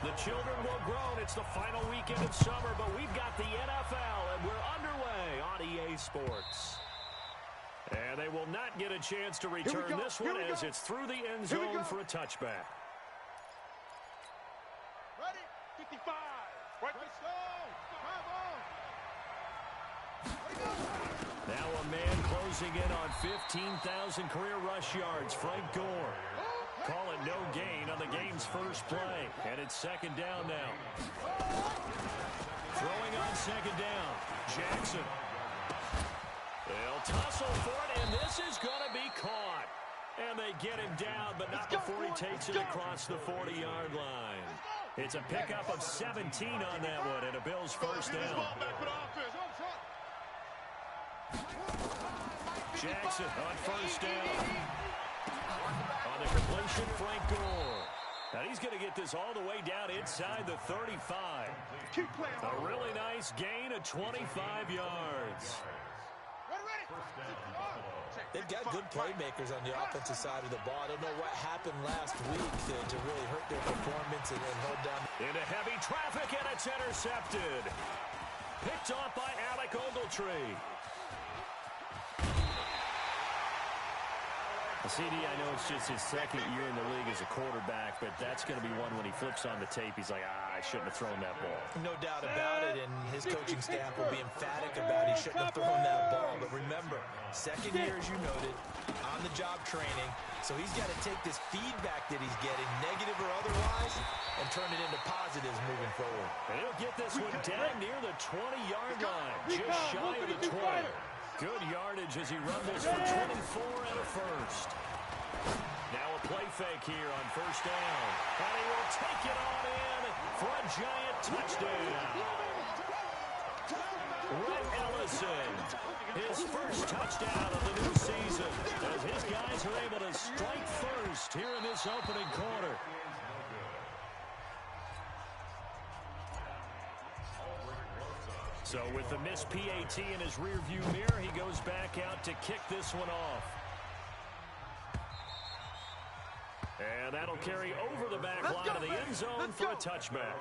The children will grow. It's the final weekend of summer, but we've got the NFL, and we're underway on EA Sports. And they will not get a chance to return this one as it's through the end zone for a touchback. Ready? 55. Right, let's go. Now a man closing in on 15,000 career rush yards, Frank Gore. Call it no gain on the game's first play. And it's second down now. Throwing on second down, Jackson. They'll tussle for it, and this is going to be caught. And they get him down, but not before he takes it across the 40-yard line. It's a pickup of 17 on that one, and a Bills first down. Jackson on first down. On the completion, Frank Gore. Now he's going to get this all the way down inside the 35. A really nice gain of 25 yards. They've got good playmakers on the offensive side of the ball. I don't know what happened last week to really hurt their performance and hold down. Into heavy traffic, and it's intercepted. Picked off by Alec Ogletree. CD, I know it's just his second year in the league as a quarterback, but that's going to be one when he flips on the tape. He's like, I shouldn't have thrown that ball. No doubt about it, and his coaching staff will be emphatic about he shouldn't have thrown that ball. But remember, second year, as you noted, on-the-job training, so he's got to take this feedback that he's getting, negative or otherwise, and turn it into positives moving forward. And he'll get this one down near the 20-yard line, just shy of the 20. Good yardage as he rumbles for 24 and a first. Now a play fake here on first down. And he will take it on in for a giant touchdown. Rhett Ellison, his first touchdown of the new season, as his guys are able to strike first here in this opening quarter. So with the missed PAT in his rearview mirror, he goes back out to kick this one off. And that'll carry over the back line of the end zone for a touchback.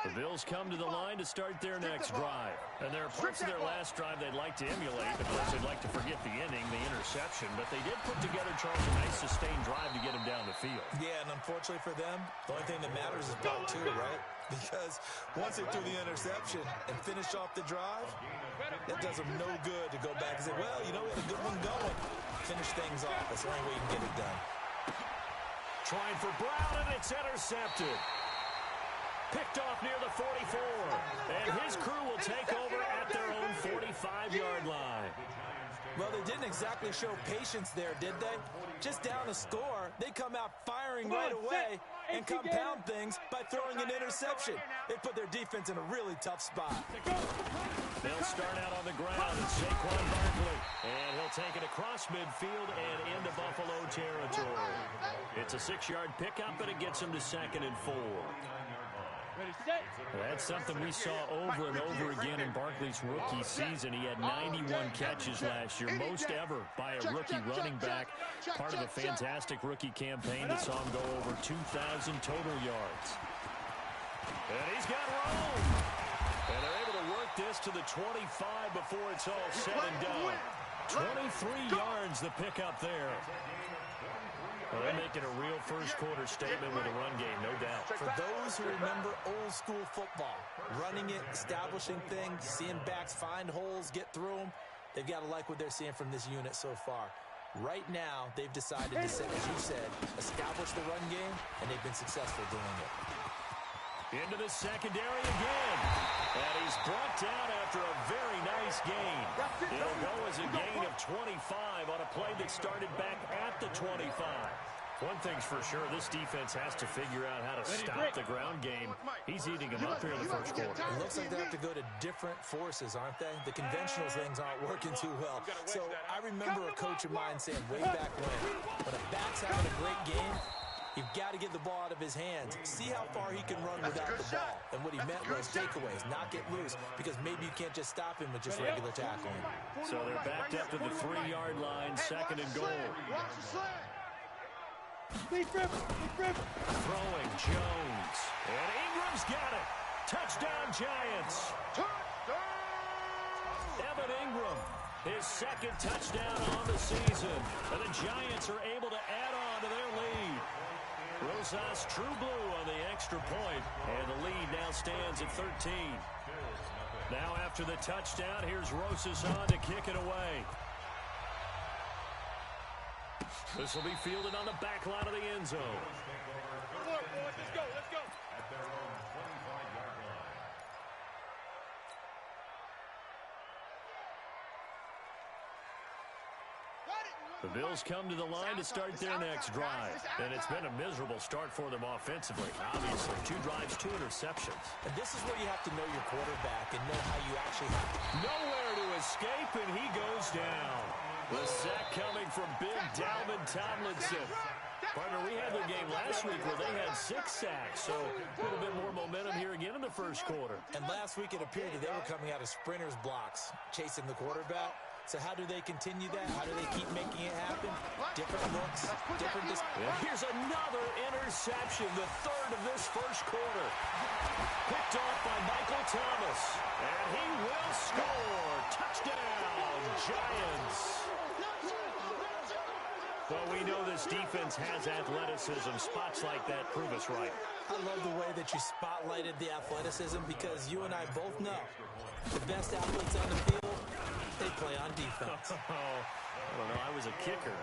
The Bills come to the line to start their next drive. And there are parts of their last drive they'd like to emulate. Of course, they'd like to forget the inning, the interception. But they did put together, Charles, a nice sustained drive to get him down the field. Yeah, and unfortunately for them, the only thing that matters is part two, right? Because once they threw the interception and finished off the drive, that does them no good to go back and say, well, you know, we had a good one going. Finish things off. That's the only way you can get it done. Trying for Brown, and it's intercepted. Picked off near the 44. And his crew will take over at their own 45-yard line. Well, they didn't exactly show patience there, did they? Just down a score, they come out firing right away and compound things by throwing an interception. They put their defense in a really tough spot. They'll start out on the ground, and Saquon Barkley. And he'll take it across midfield and into Buffalo territory. It's a 6-yard pickup, but it gets him to 2nd and 4. That's something we saw over and over again in Barkley's rookie season. He had 91 catches last year, most ever by a rookie running back. Part of a fantastic rookie campaign that saw him go over 2,000 total yards. And he's got room. And they're able to work this to the 25 before it's all said and done. 23 yards the pickup there. Well, they're making a real first-quarter statement with a run game, no doubt. For those who remember old-school football, running it, establishing things, seeing backs find holes, get through them, they've got to like what they're seeing from this unit so far. Right now, they've decided to, as you said, establish the run game, and they've been successful doing it. Into the secondary again. And he's brought down after a very nice gain. It'll go as a gain of 25 on a play that started back at the 25. One thing's for sure, this defense has to figure out how to stop the ground game. He's eating him up here in the first quarter. It looks like they have to go to different forces, aren't they? The conventional things aren't working too well. So I remember a coach of mine saying way back when a back's having a great game, you've got to get the ball out of his hands. See how far he can run without the ball. And what he meant was takeaways, not get loose, because maybe you can't just stop him with just regular tackling. So they're backed up to the 3-yard line, 2nd and goal. Throwing Jones. And Ingram's got it. Touchdown, Giants. Evan Ingram, his second touchdown on the season. And the Giants are able to add on to their lead. Rosas true blue on the extra point. And the lead now stands at 13. Now after the touchdown, here's Rosas on to kick it away. This will be fielded on the back line of the end zone. Let's go. The Bills come to the line to start their next drive. And it's been a miserable start for them offensively. Obviously, 2 drives, 2 interceptions. And this is where you have to know your quarterback and know how you actually have to. Nowhere to escape, and he goes down. The sack coming from Big Dalvin Tomlinson. Partner, we had their game last week where they had 6 sacks, so a little bit more momentum here again in the first quarter. And last week it appeared that they were coming out of sprinters blocks, chasing the quarterback. So how do they continue that? How do they keep making it happen? Different looks, different... And here's another interception, the third of this first quarter. Picked off by Michael Thomas. And he will score. Touchdown, Giants. Well, we know this defense has athleticism. Spots like that prove us right. I love the way that you spotlighted the athleticism because you and I both know the best athletes on the field, they play on defense. I don't know. I was a kicker.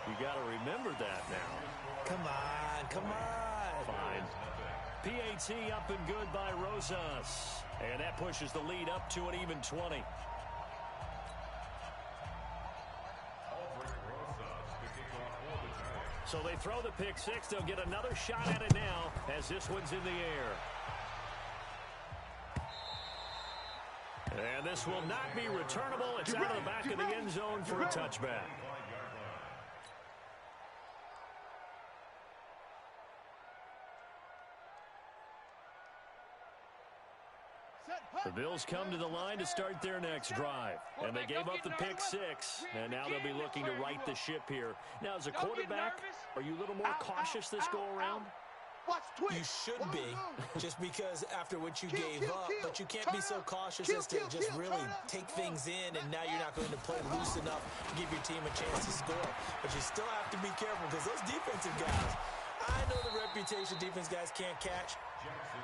You got to remember that now. Come on. Fine. PAT up and good by Rosas. And that pushes the lead up to an even 20. So they throw the pick 6. They'll get another shot at it now as this one's in the air. And this will not be returnable. It's out of the back of the end zone for a touchback. The Bills come to the line to start their next drive. And they gave up the pick 6. And now they'll be looking to right the ship here. Now, as a quarterback, are you a little more cautious this go-around? You should be, just because after what you gave up, but you can't be so cautious as to just really take things in, and now you're not going to play loose enough to give your team a chance to score. But you still have to be careful because those defensive guys, I know the reputation defense guys can't catch.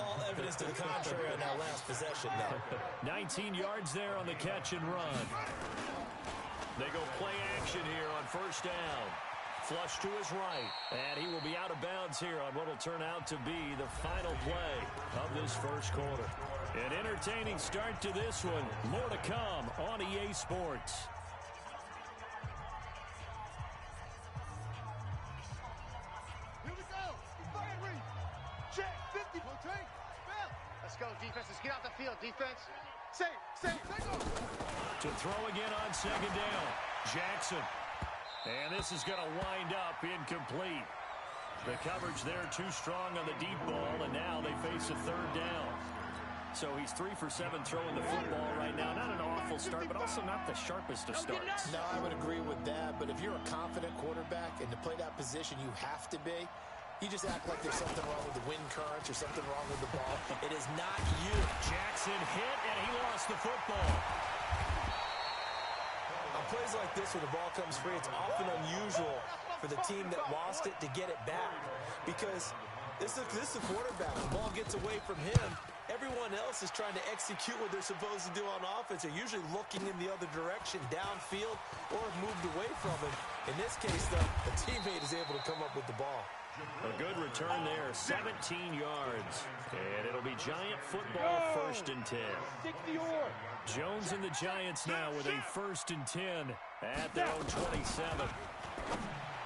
All evidence to the contrary on that last possession, though. 19 yards there on the catch and run. They go play action here on first down. Flush to his right, and he will be out of bounds here on what will turn out to be the final play of this first quarter. An entertaining start to this one. More to come on EA Sports. Here we go. Fire read. Check. 50. Rotate. Spell. Let's go, defense. Let's get out the field, defense. Say. Go. To throw again on second down. Jackson. And this is going to wind up incomplete. The coverage there too strong on the deep ball, and now they face a third down. So he's 3 for 7 throwing the football right now. Not an awful start, but also not the sharpest of starts. No, I would agree with that, but if you're a confident quarterback and to play that position you have to be, you just act like there's something wrong with the wind currents or something wrong with the ball. It is not you. Jackson hit, and he lost the football. On plays like this where the ball comes free, it's often unusual for the team that lost it to get it back because this is the quarterback. The ball gets away from him. Everyone else is trying to execute what they're supposed to do on offense. They're usually looking in the other direction, downfield, or have moved away from him. In this case, though, the teammate is able to come up with the ball. A good return there, 17 yards. And it'll be Giant football, 1st and 10. Jones and the Giants now with a 1st and 10 at their own 27.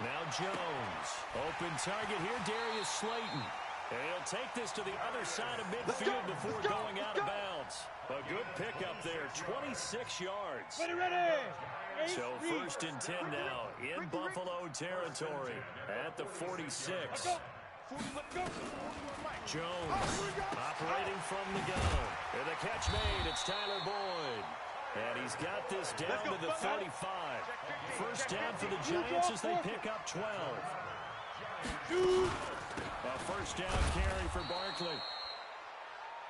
Now Jones. Open target here, Darius Slayton. And he'll take this to the other side of midfield before going out of bounds. A good pickup there, 26 yards. Ready. So 1st and 10 now in Buffalo territory at the 46. Jones operating from the gun. And the catch made. It's Tyler Boyd. And he's got this down to the 35. First down for the Giants as they pick up 12. A first down carry for Barkley.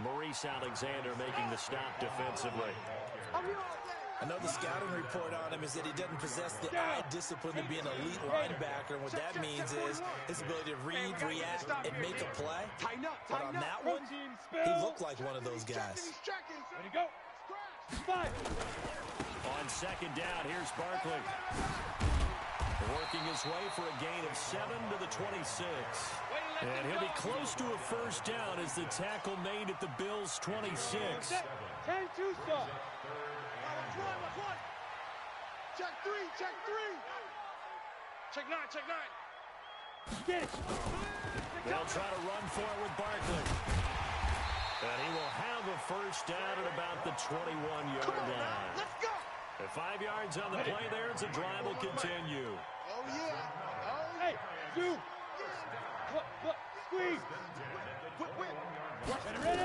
Maurice Alexander making the stop defensively. I know the scouting report on him is that he doesn't possess the eye discipline to be an elite linebacker. And what that means is his ability to read, react, and make a play. But on that one, he looked like one of those guys. Ready, go. On second down, here's Barkley. Working his way for a gain of 7 to the 26. And he'll be close to a first down as the tackle made at the Bills' 26. 10-2 stop. Check three. Check nine. Get it. They'll try to run for it with Barkley. And he will have a first down at about the 21-yard line. Let's go. At 5 yards on the play there, as the drive will continue. Oh, yeah. Hey, you. Look. Squeeze. Ready.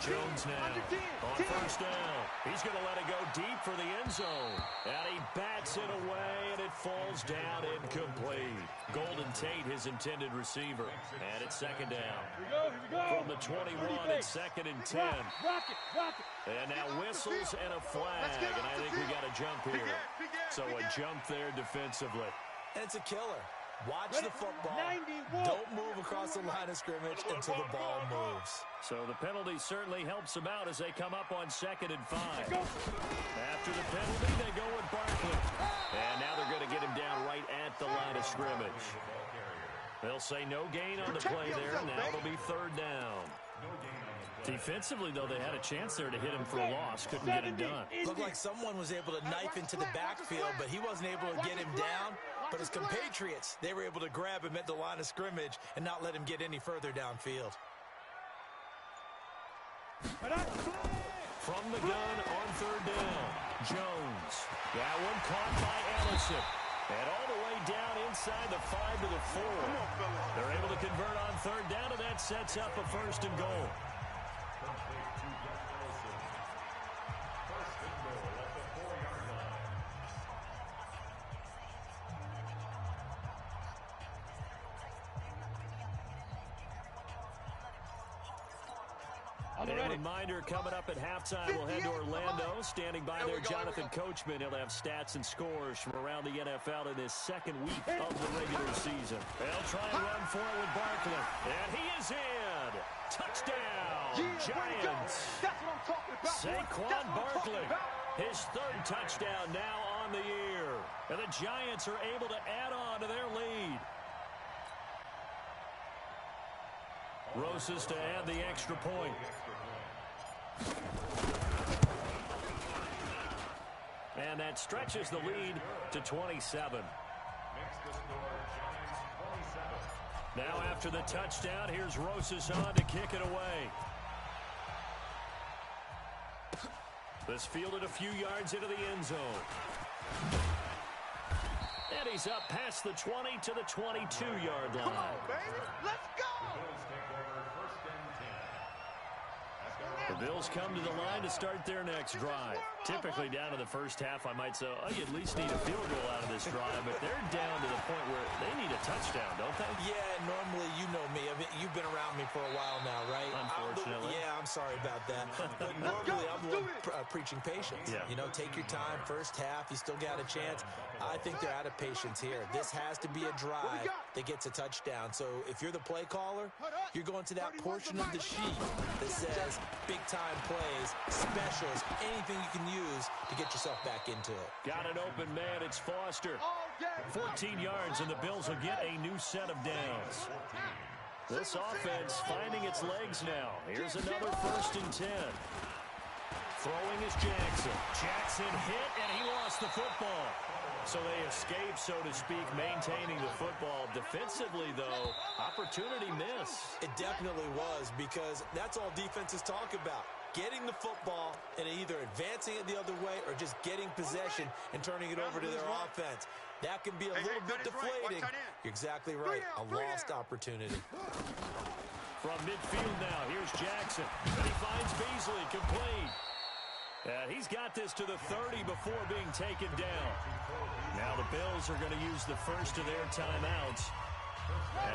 Jones now on first down. He's going to let it go deep for the end zone. And he bats it away, and it falls down incomplete. Golden Tate, his intended receiver. And it's second down. Here we go. From the 21, it's second and 10. Rock it. And now whistles and a flag, and I think we got a jump here. So a jump there defensively. And it's a killer. Watch the football. Don't move across the line of scrimmage until the ball moves. So the penalty certainly helps them out as they come up on second and 5. After the penalty, they go with Barkley. And now they're going to get him down right at the line of scrimmage. They'll say no gain on the play there. Now it'll be third down. Defensively, though, they had a chance there to hit him for a loss. Couldn't get him done. Looked like someone was able to knife into the backfield, but he wasn't able to get him down. But his compatriots, they were able to grab him at the line of scrimmage and not let him get any further downfield. From the gun on third down, Jones. That one caught by Ellison. And all the way down inside the 5 to the 4. They're able to convert on third down, and that sets up a first and goal. A reminder, coming up at halftime, we'll head to Orlando. Standing by there, Jonathan Coachman. He'll have stats and scores from around the NFL in his second week of the regular season. They'll try and run for it with Barkley. And he is in. Touchdown, Giants. That's what I'm talking about. Saquon Barkley. His third touchdown now on the year. And the Giants are able to add on to their lead. Rosas to add the extra point. And that stretches the lead to 27. Now after the touchdown, here's Rosas on to kick it away. This fielded a few yards into the end zone. And he's up past the 20 to the 22-yard line. Come on, baby. Let's go. The Bills come to the line to start their next drive. Typically down to the first half, I might say, oh, you at least need a field goal out of this drive, but they're down to the point where they need a touchdown, don't they? Yeah, normally, you know me. I mean, you've been around me for a while now, right? Unfortunately. I'm sorry about that. But normally, I'm the one preaching patience. Yeah. You know, take your time. First half, you still got a chance. I think they're out of patience here. This has to be a drive that gets a touchdown. So if you're the play caller, you're going to that portion of the sheet that says big-time plays, specials, anything you can use to get yourself back into it. Got an open man. It's Foster. 14 yards, and the Bills will get a new set of downs. This offense finding its legs now. Here's another first and 10. Throwing is Jackson. Jackson hit, and he lost the football. So they escape, so to speak, maintaining the football. Defensively, though, opportunity miss. It definitely was, because that's all defenses talk about. Getting the football and either advancing it the other way or just getting possession and turning it over to their offense. That can be a little bit deflating. You're exactly right. A lost opportunity. From midfield now, here's Jackson. And he finds Beasley, complete. And he's got this to the 30 before being taken down. Now the Bills are going to use the first of their timeouts.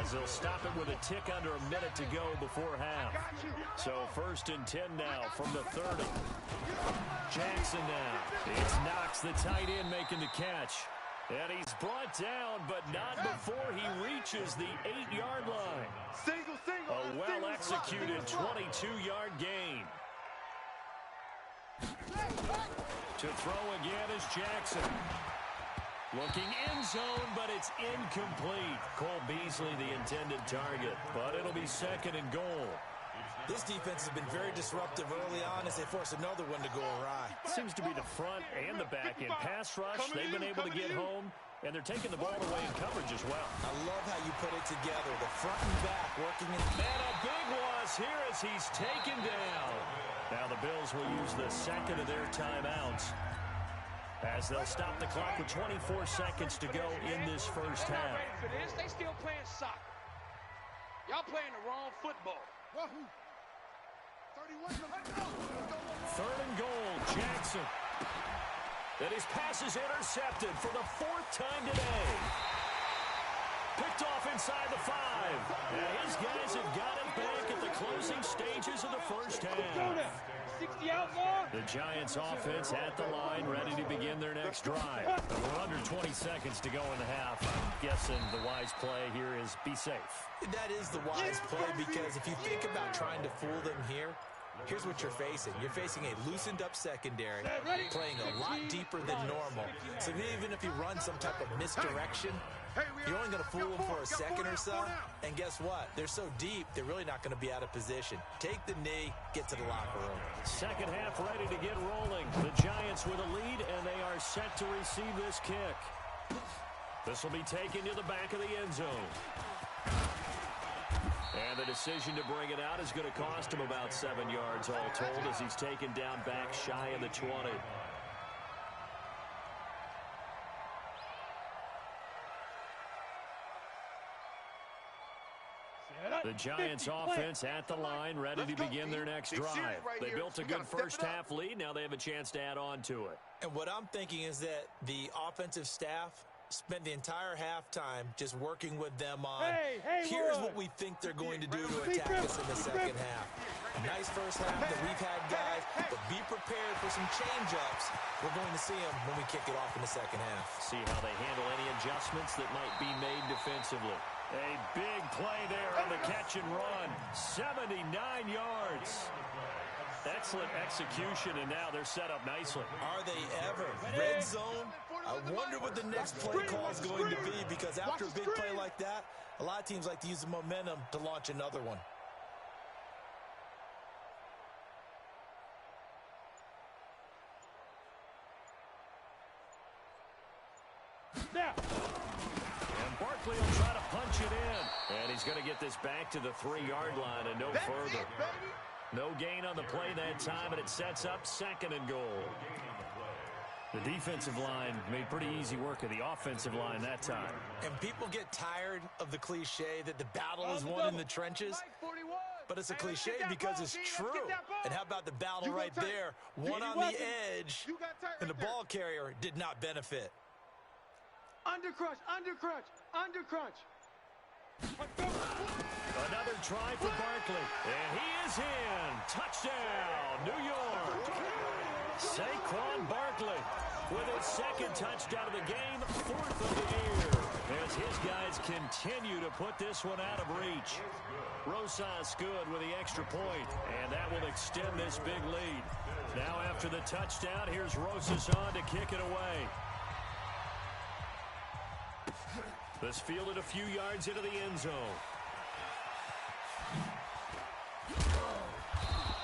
as they'll stop it with a tick under a minute to go before half. So 1st and 10 now from the 30. Jackson now. It's Knox, the tight end, making the catch. And he's brought down, but not before he reaches the 8-yard line. A well-executed 22-yard gain. To throw again is Jackson. Looking end zone, but it's incomplete. Cole Beasley, the intended target, but it'll be 2nd and goal. This defense has been very disruptive early on as they force another one to go awry. Seems to be the front and the back end. Pass rush, they've been able to get home, and they're taking the ball away in coverage as well. I love how you put it together. The front and back working in. And a big loss here as he's taken down. Now the Bills will use the 2nd of their timeouts as they'll stop the clock with 24 seconds to go in this first half. They still playing soccer. Y'all playing the wrong football. 3rd and goal, Jackson. And his pass is intercepted for the 4th time today. Picked off inside the 5. And his guys have got it back at the closing stages of the first half. 60 out more. The Giants offense at the line, ready to begin their next drive. We're under 20 seconds to go in the half. I'm guessing the wise play here is be safe. That is the wise play, because if you think about trying to fool them here, here's what you're facing. You're facing a loosened-up secondary, playing a lot deeper than normal. So even if you run some type of misdirection, you're only going to fool them for a second or so. And guess what? They're so deep, they're really not going to be out of position. Take the knee, get to the locker room. Second half ready to get rolling. The Giants with a lead, and they are set to receive this kick. This will be taken to the back of the end zone. And the decision to bring it out is going to cost him about 7 yards all told as he's taken down back shy of the 20. The Giants offense at the line, ready to begin their next drive. They built a good first half lead. Now they have a chance to add on to it. And what I'm thinking is that the offensive staff spent the entire halftime just working with them on, here's what we think they're going to do to attack us in the second half. Nice first half that we've had, guys, but be prepared for some change-ups. We're going to see them when we kick it off in the second half. See how they handle any adjustments that might be made defensively. A big play there on the catch and run. 79 yards. Excellent execution, and now they're set up nicely. Are they ever? Red zone? I wonder what the next play call is going to be, because after a big play like that, a lot of teams like to use the momentum to launch another one. And Barkley will try to punch it in. And he's going to get this back to the 3-yard line and no further. No gain on the play that time, and it sets up 2nd and goal. The defensive line made pretty easy work of the offensive line that time. And people get tired of the cliche that the battle is won in the trenches. But it's a cliche because it's true. And how about the battle right there? One on the edge, and the ball carrier did not benefit. Undercrunch, undercrunch, undercrunch. Another try for Barkley. And he is in. Touchdown, New York. Saquon Barkley with his 2nd touchdown of the game, 4th of the year. As his guys continue to put this one out of reach. Rosas good with the extra point, and that will extend this big lead. Now after the touchdown, here's Rosas on to kick it away. This fielded a few yards into the end zone.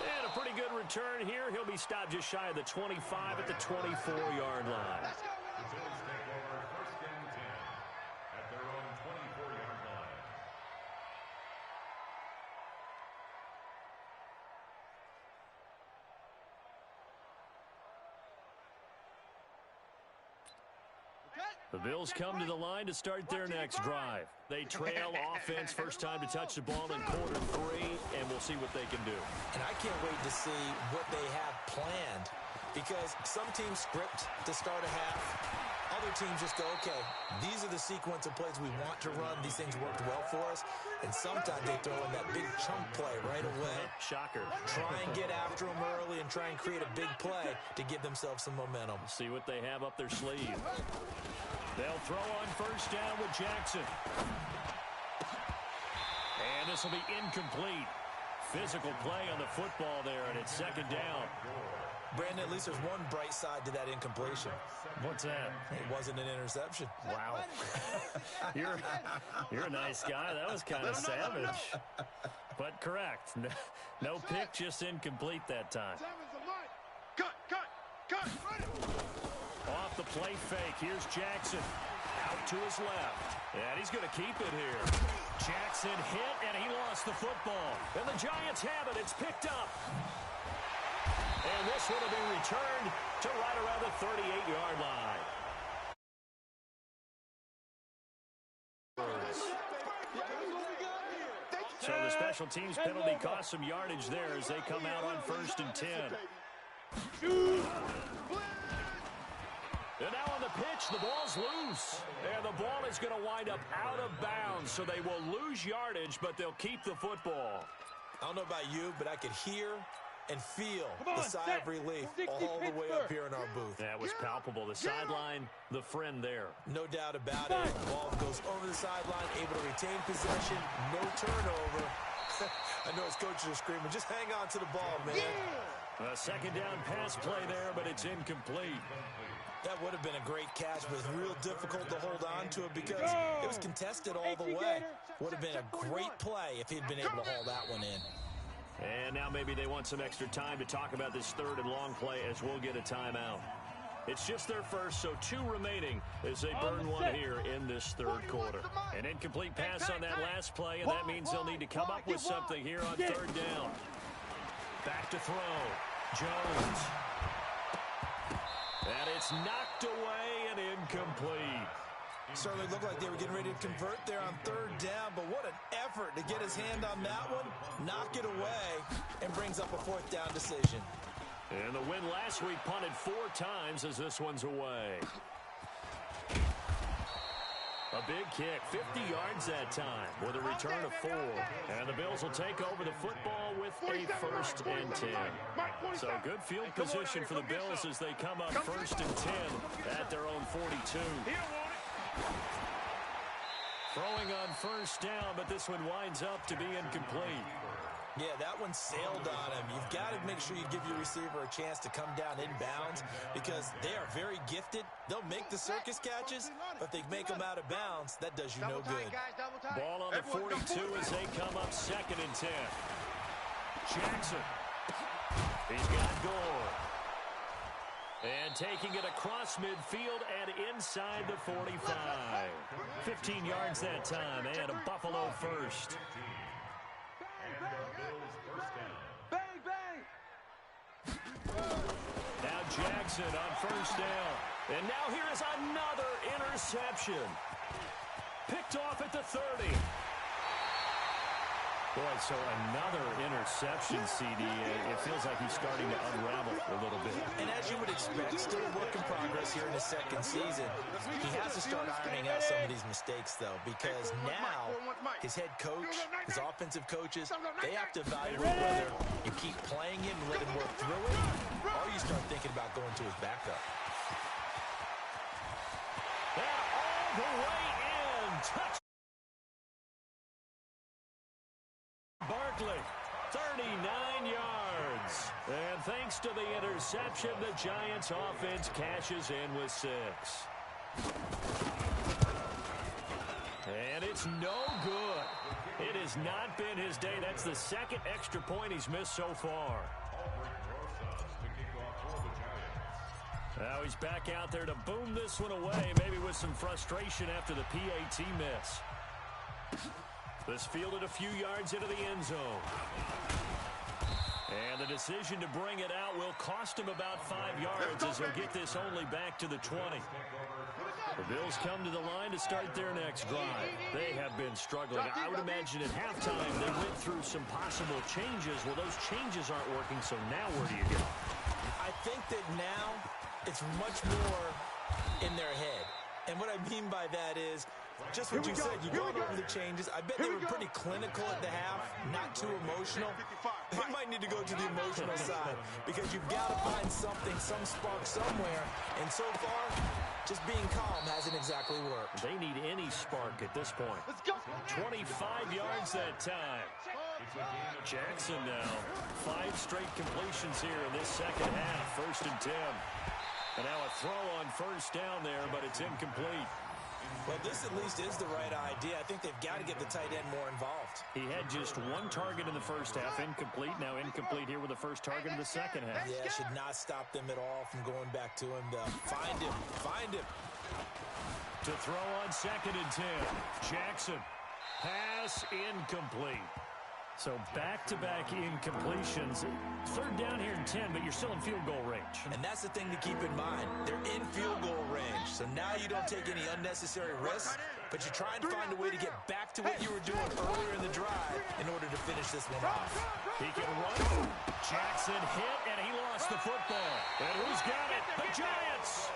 And a pretty good return here. He'll be stopped just shy of the 25 at the 24-yard line. The Bills come to the line to start their next drive. They trail offense, first time to touch the ball in quarter 3, and we'll see what they can do. And I can't wait to see what they have planned, because some teams script to start a half Other teams just go, okay, these are the sequence of plays we want to run. These things worked well for us. And sometimes they throw in that big chunk play right away. Shocker. Try and get after them early and try and create a big play to give themselves some momentum. See what they have up their sleeve. They'll throw on first down with Jackson. And this will be incomplete. Physical play on the football there, and it's second down. Brandon, at least there's one bright side to that incompletion. What's that? It wasn't an interception. Wow. You're a nice guy. That was kind of savage. But correct. No pick, just incomplete that time. Cut. Off the play fake. Here's Jackson. Out to his left. And he's going to keep it here. Jackson hit, and he lost the football. And the Giants have it. It's picked up. And this one will be returned to right around the 38-yard line. So the special teams penalty cost some yardage there as they come out on 1st and 10. And now on the pitch, the ball's loose. And the ball is going to wind up out of bounds, so they will lose yardage, but they'll keep the football. I don't know about you, but I could hear and feel the sigh of relief all the way up here in our booth. That was palpable. The sideline, the friend there. No doubt about it. The ball goes over the sideline, able to retain possession, no turnover. I know his coaches are screaming, just hang on to the ball, man. A second down pass play there, but it's incomplete. That would have been a great catch, but it's real difficult to hold on to it because it was contested all the way. Would have been a great play if he'd been able to haul that one in. And now maybe they want some extra time to talk about this third and long play as we'll get a timeout. It's just their first, so 2 remaining as they burn one here in this third quarter. An incomplete pass on that last play, and that means they'll need to come up with something here on third down. Back to throw. Jones. And it's knocked away and incomplete. Certainly looked like they were getting ready to convert there on third down, but what an effort to get his hand on that one, knock it away, and brings up a 4th down decision. And the win last week punted 4 times as this one's away. A big kick, 50 yards that time with a return of 4. And the Bills will take over the football with a 1st and 10. So good field position for the Bills as they come up 1st and 10 at their own 42. Throwing on first down, but this one winds up to be incomplete. Yeah, that one sailed on him. You've got to make sure you give your receiver a chance to come down inbounds because they are very gifted. They'll make the circus catches, but if they make them out of bounds, that does you no good. Ball on the 42 as they come up 2nd and 10. Jackson. He's got Gore. And taking it across midfield and inside the 45. 15 yards that time and a Buffalo first. Bang, bang. Now Jackson on first down. And now here is another interception. Picked off at the 30. Boy, so another interception, CD. It feels like he's starting to unravel a little bit. And as you would expect, still a work in progress here in his 2nd season. He has to start ironing out some of these mistakes, though, because now his head coach, his offensive coaches, they have to evaluate whether you keep playing him and let him work through it, or you start thinking about going to his backup. And all the way in. Touch. Barkley, 39 yards. And thanks to the interception, the Giants offense cashes in with 6. And it's no good. It has not been his day. That's the 2nd extra point he's missed so far. Now he's back out there to boom this one away, maybe with some frustration after the PAT miss. This fielded a few yards into the end zone. And the decision to bring it out will cost him about 5 yards as he'll get this only back to the 20. The Bills come to the line to start their next drive. They have been struggling. I would imagine at halftime they went through some possible changes. Well, those changes aren't working, so now where do you go? I think that now it's much more in their head. And what I mean by that is, just what you said, you going over the changes. I bet they were pretty clinical at the half, not too emotional. They might need to go to the emotional side because you've got to find something, some spark somewhere. And so far, just being calm hasn't exactly worked. They need any spark at this point. 25 yards that time. Jackson now. 5 straight completions here in this second half. 1st and 10. And now a throw on 1st down there, but it's incomplete. Well, this at least is the right idea. I think they've got to get the tight end more involved. He had just 1 target in the first half, incomplete. Now incomplete here with the first target in the second half. Yeah, should not stop them at all from going back to him. Find him. Find him. To throw on 2nd and 10. Jackson. Pass incomplete. So back-to-back incompletions. 3rd down here and 10, but you're still in field goal range. And that's the thing to keep in mind. They're in field goal range. So now you don't take any unnecessary risks, but you try and find a way to get back to what you were doing earlier in the drive in order to finish this one off. He can run. Jackson hit, and he lost the football. And who's got it? The Giants!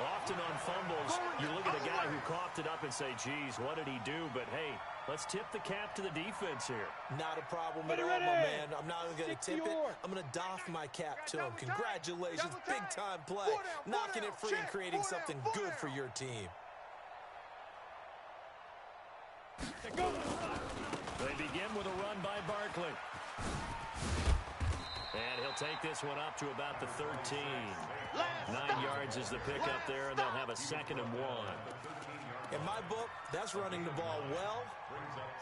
Often on fumbles, you look at a guy who coughed it up and say, geez, what did he do? But, hey, let's tip the cap to the defense here. Not a problem at all, my man. I'm not even going to tip it. I'm going to doff my cap to him. Congratulations. Big-time play. Knocking it free and creating something good for your team. They begin with a run by Barkley. And he'll take this one up to about the 13. 9 yards is the pickup there, and they'll have a 2nd and 1. In my book, that's running the ball well,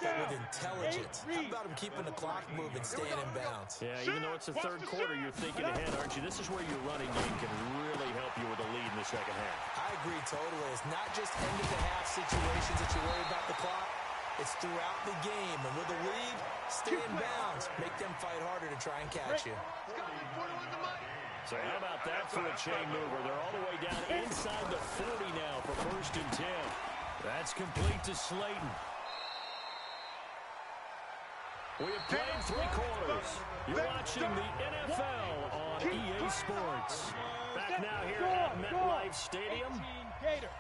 but with intelligence. How about him keeping the clock moving, staying in bounds? Yeah, even though it's the 3rd quarter, you're thinking ahead, aren't you? This is where your running game can really help you with a lead in the second half. I agree totally. It's not just end-of-the-half situations that you worry about the clock. It's throughout the game. And with a lead, stay in bounds. Make them fight harder to try and catch you. So how about that for a chain mover? They're all the way down inside the 40 now for 1st and 10. That's complete to Slayton. We have played 3 quarters. You're watching the NFL on EA Sports. Back now here at MetLife Stadium.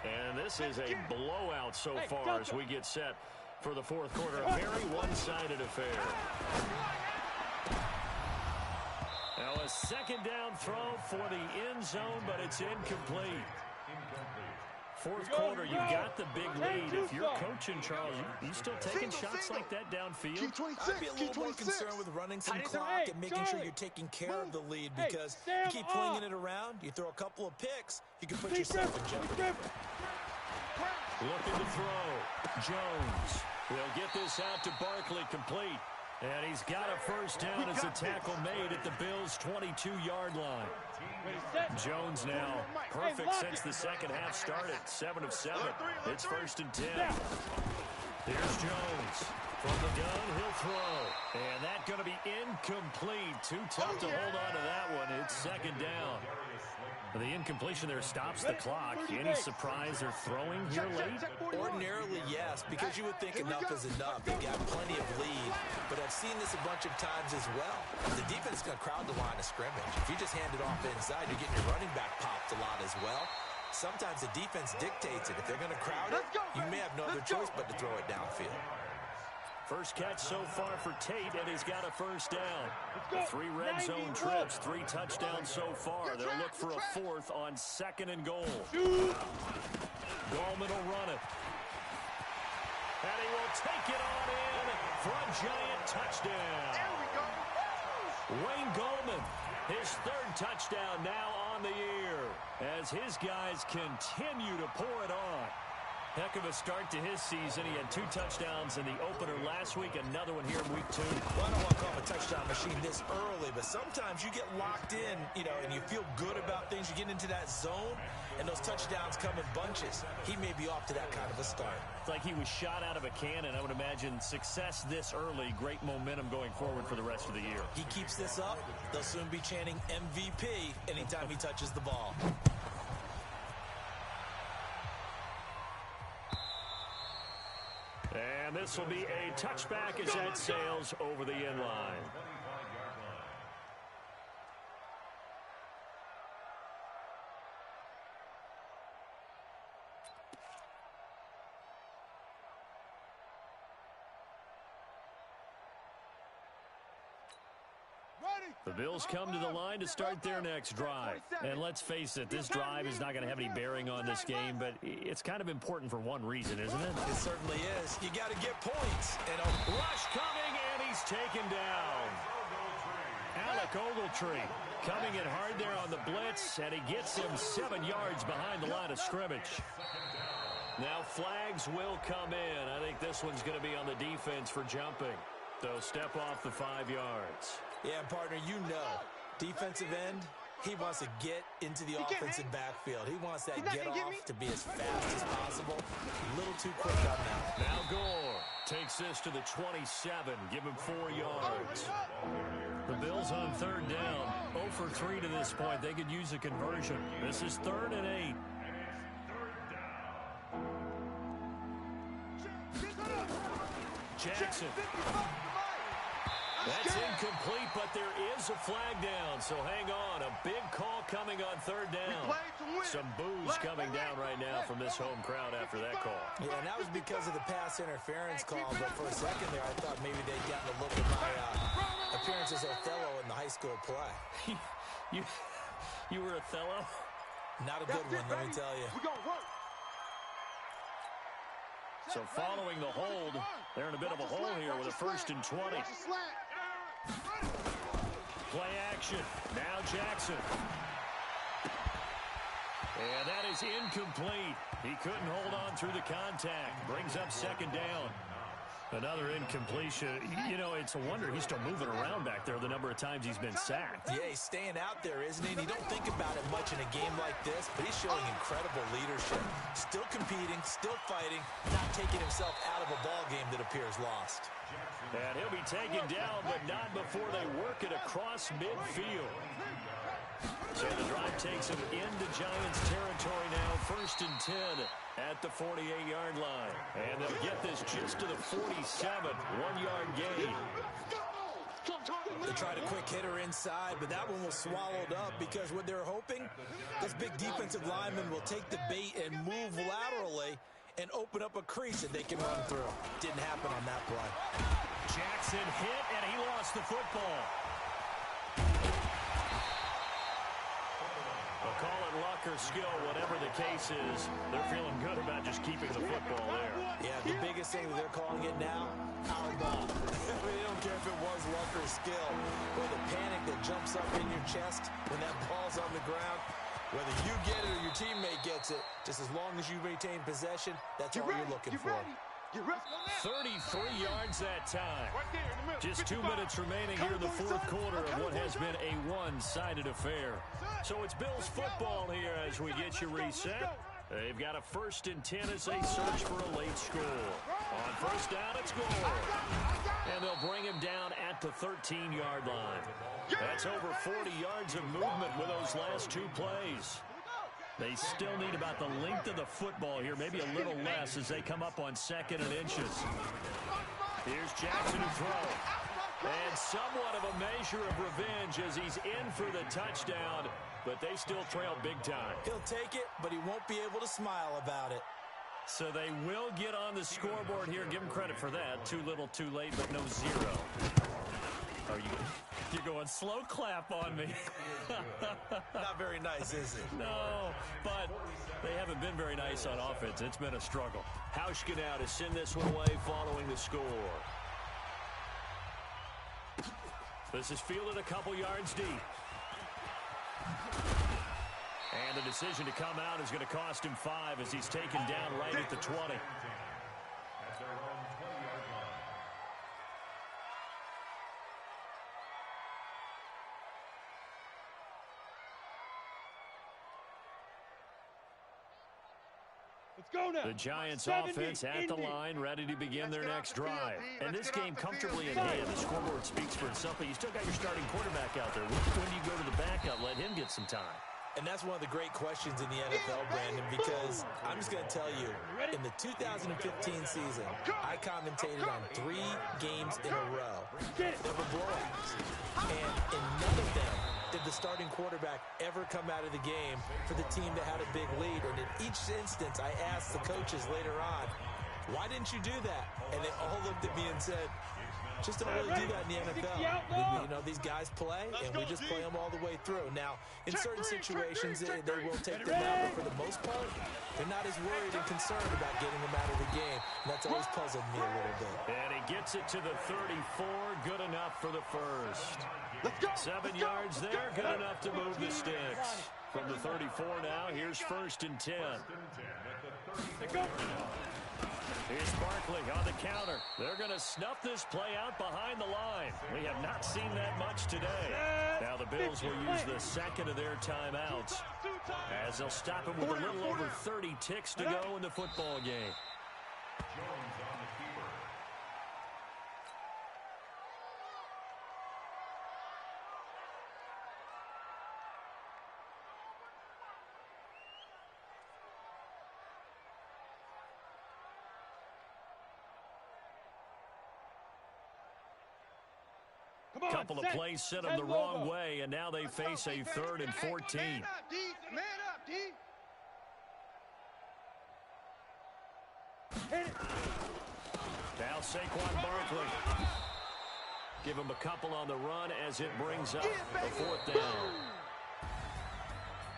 And this is a blowout so far as we get set for the 4th quarter. A very one-sided affair. Now a 2nd down throw for the end zone, but it's incomplete. 4th quarter, you got the big lead. If you're coaching, Charles, you still taking shots like that downfield? I'd be a little more concerned with running some clock and making sure you're taking care of the lead, because you keep flinging it around, you throw a couple of picks, you can put yourself in jeopardy. Looking to throw. Jones will get this out to Barkley, complete. And he's got a 1st down as a tackle made at the Bills' 22-yard line. Jones now perfect since the second half started. 7 of 7. It's 1st and 10. Here's Jones. From the gun, he'll throw. And that's going to be incomplete. Too tough to hold on to that one. It's 2nd down. The incompletion there stops the clock. Any surprise they're throwing here late? Ordinarily, yes, because you would think enough is enough. They've got plenty of lead, but I've seen this a bunch of times as well. The defense is going to crowd the line of scrimmage. If you just hand it off inside, you're getting your running back popped a lot as well. Sometimes the defense dictates it. If they're going to crowd it, you may have no other choice but to throw it downfield. First catch so far for Tate, and he's got a 1st down. The 3 red zone trips, 3 touchdowns so far. They'll look for a 4th on 2nd and goal. Gallman will run it. And he will take it on in for a giant touchdown. There we go. Wayne Gallman, his 3rd touchdown now on the year, as his guys continue to pour it on. Heck of a start to his season. He had 2 touchdowns in the opener last week, another one here in week 2. Well, I don't want to call him a touchdown machine this early, but sometimes you get locked in, and you feel good about things. You get into that zone, and those touchdowns come in bunches. He may be off to that kind of a start. It's like he was shot out of a cannon. I would imagine success this early, great momentum going forward for the rest of the year. He keeps this up, they'll soon be chanting MVP anytime he touches the ball. And this will be a touchback as that sails over the end line. The Bills come to the line to start their next drive. And let's face it, this drive is not going to have any bearing on this game, but it's kind of important for one reason, isn't it? It certainly is. You got to get points. And a rush coming, and he's taken down. Alec Ogletree coming in hard there on the blitz, and he gets him 7 yards behind the line of scrimmage. Now flags will come in. I think this one's going to be on the defense for jumping. They'll step off the 5 yards. Yeah, partner, you know, defensive end, he wants to get into the offensive backfield. He wants that get off to be as fast as possible. A little too quick on that. Now Gore takes this to the 27. Give him 4 yards. The Bills on third down. 0 for 3 to this point. They could use a conversion. This is 3rd and 8. Jackson. That's incomplete, but there is a flag down, so hang on. A big call coming on third down. Some boos coming down right now from this home crowd after that call. Yeah, and that was because of the pass interference call, but for a second there, I thought maybe they'd gotten a look at my appearance as Othello in the high school play. You were Othello? Not a good one, let me tell you. So following the hold, they're in a bit of a hole here with a 1st and 20. Play action. Now Jackson. And that is incomplete. He couldn't hold on through the contact. Brings up 2nd down. Another incompletion. You know, it's a wonder he's still moving around back there the number of times he's been sacked. Yeah, he's staying out there, isn't he? And you don't think about it much in a game like this, but he's showing incredible leadership. Still competing, still fighting, not taking himself out of a ball game that appears lost. And he'll be taken down, but not before they work it across midfield. So the drive takes him into Giants territory now. 1st and 10 at the 48-yard line. And they'll get this just to the 47. 1-yard gain. They tried a quick hitter inside, but that one was swallowed up because what they're hoping, this big defensive lineman will take the bait and move laterally and open up a crease that they can run through. Didn't happen on that play. Jackson hit, and he lost the football. They'll call it luck or skill, whatever the case is. They're feeling good about just keeping the football there. Yeah, the biggest thing that they're calling it now, power ball. They don't care if it was luck or skill, or the panic that jumps up in your chest when that ball's on the ground. Whether you get it or your teammate gets it, just as long as you maintain possession, that's all you're looking for. 33 yards that time. Just 2 minutes remaining here in the 4th quarter of what has been a one-sided affair. So it's Bills football here as we get you reset. They've got a 1st and 10 as they search for a late score. On 1st down, it's Gore. And they'll bring him down at the 13-yard line. That's over 40 yards of movement with those last 2 plays. They still need about the length of the football here, maybe a little less as they come up on 2nd and inches. Here's Jackson to throw. And somewhat of a measure of revenge as he's in for the touchdown, but they still trail big time. He'll take it, but he won't be able to smile about it. So they will get on the scoreboard here. Give them credit for that. Too little, too late, but no 0. You're going slow clap on me. Not very nice, is it? No, but they haven't been very nice on offense. It's been a struggle. Hauschka now to send this one away following the score. This is fielded a couple yards deep. And the decision to come out is going to cost him 5 as he's taken down right at the 20. The Giants offense at the line, ready to begin their next drive. And this game comfortably in hand. The scoreboard speaks for itself, but you still got your starting quarterback out there. When do you go to the backup, let him get some time? And that's one of the great questions in the NFL, Brandon, because I'm just going to tell you, in the 2015 season, I commentated on 3 games in a row. They were blowouts. And in none of them did the starting quarterback ever come out of the game for the team that had a big lead. And in each instance, I asked the coaches later on, why didn't you do that? And they all looked at me and said, Just don't really do that in the NFL. You know, these guys play, and we just play them all the way through. Now, in certain situations, they will take them out, but for the most part, they're not as worried and concerned about getting them out of the game. And that's always puzzled me a little bit. And he gets it to the 34. Good enough for the first. 7 yards there. Good enough to move the sticks. From the 34 now, here's 1st and 10. Here's Barkley on the counter. They're going to snuff this play out behind the line. We have not seen that much today. Now the Bills will use the second of their timeouts as they'll stop him with a little over 30 ticks to go in the football game. Couple of plays sent them the wrong way, and now they face a 3rd and 14. Man up, D. Man up, D. Now Saquon Barkley. Give him a couple on the run as it brings up the 4th down.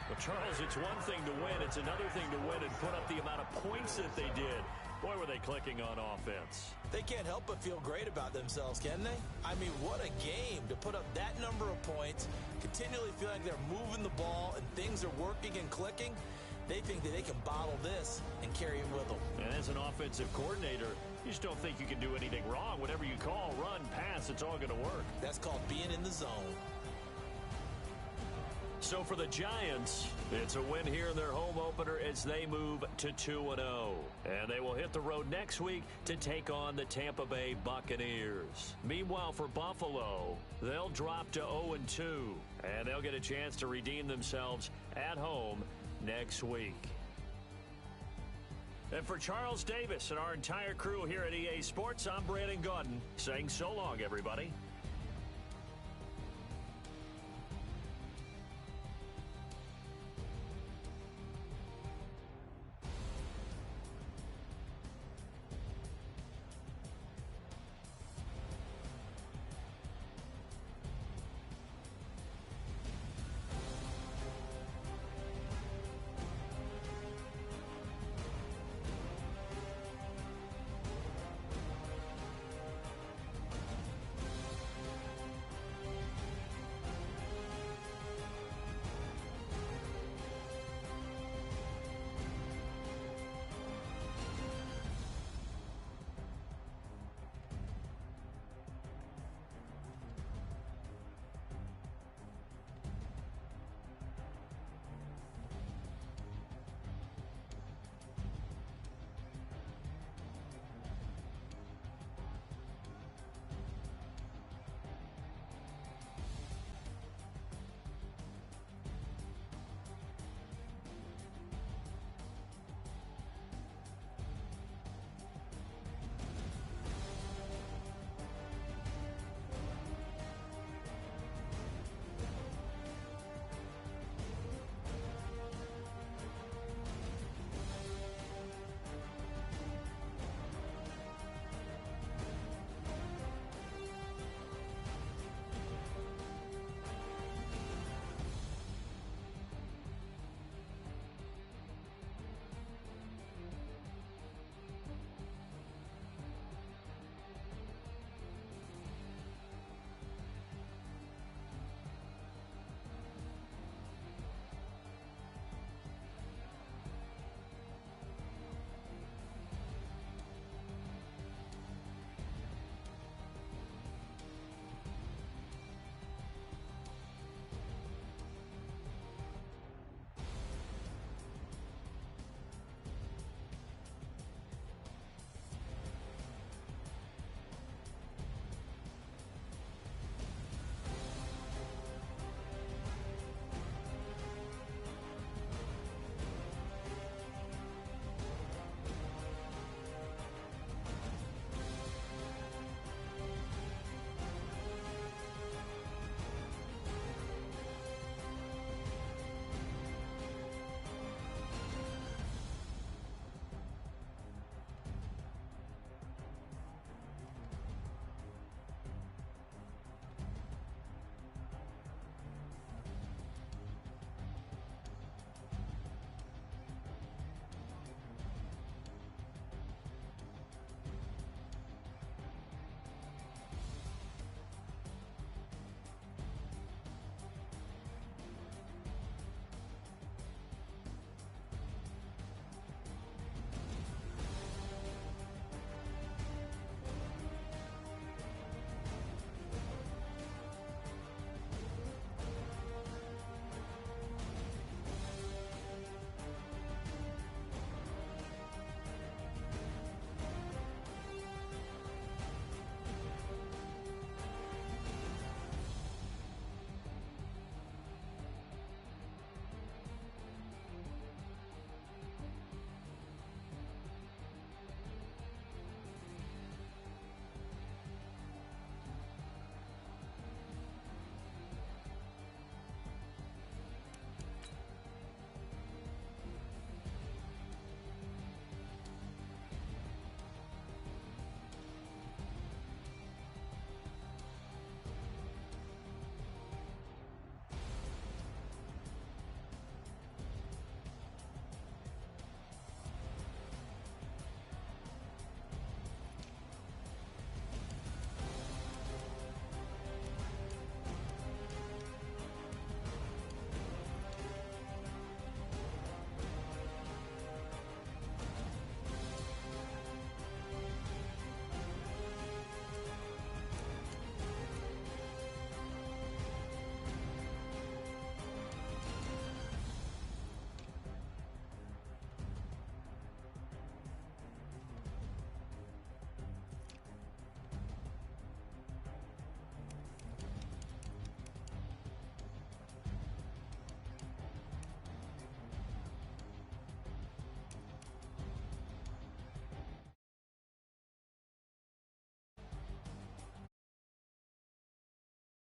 Well, Charles, it's one thing to win. It's another thing to win and put up the amount of points that they did. Boy, were they clicking on offense. They can't help but feel great about themselves, can they? I mean, what a game to put up that number of points, continually feel like they're moving the ball and things are working and clicking. They think that they can bottle this and carry it with them. And as an offensive coordinator, you just don't think you can do anything wrong. Whatever you call, run, pass, it's all going to work. That's called being in the zone. So for the Giants, it's a win here in their home opener as they move to 2-0. And they will hit the road next week to take on the Tampa Bay Buccaneers. Meanwhile, for Buffalo, they'll drop to 0-2. And they'll get a chance to redeem themselves at home next week. And for Charles Davis and our entire crew here at EA Sports, I'm Brandon Gaudin saying so long, everybody.